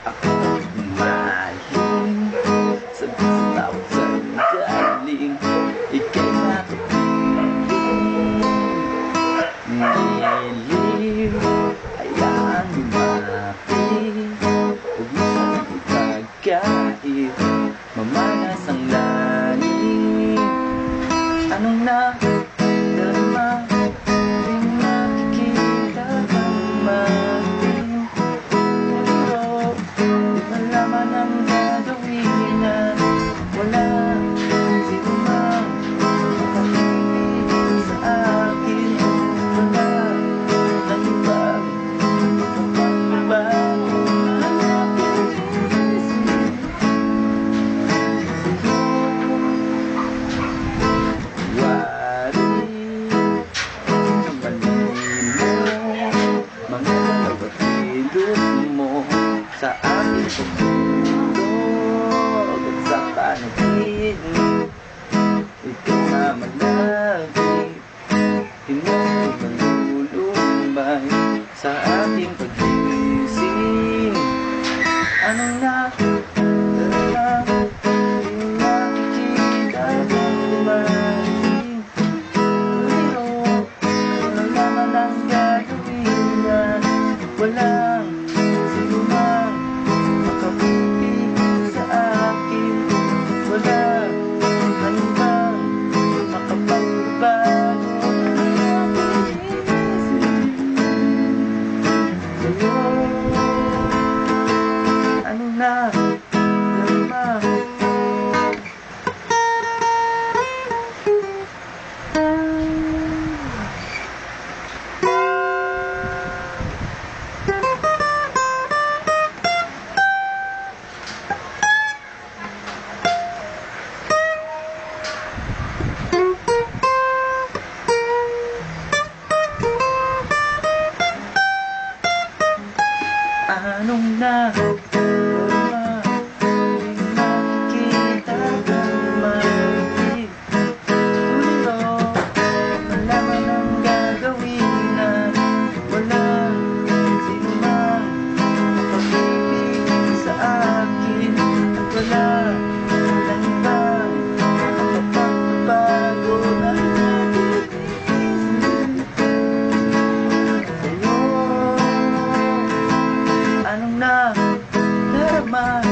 Ako'y umaling sa tawag sa'yo galing. Ika'y makapiling, niliw, hayaang lumapit. Huwag mo sa'yo ipagkait, mamanas ang lalim. Anong nadarama, di makikita ang mating. Malaman ang gagawin na wala sino mang makapipigil sa akin. Wala nang ibang magpapabago. Hanapin wari ang balin mo, mga dalawa't kilos mo sa aking pagtulog at sa panaginip. Ikaw na malapit, hinulog ang lulumbay sa aking paggising. Anong nadarama, di makikita ang lumating. Pero nalaman ang gagawin na walang sino mang makapipigil sa akin. Wala nang ibang makapagbago. Sa'yo, ano na darama. Anong nadarama, di makikita ang maibig. Pero malaman ang gagawin na wala sino mang makapipigil sa akin. At wala nang ibang makapagbago ang natin sa'yo. Anong nadarama,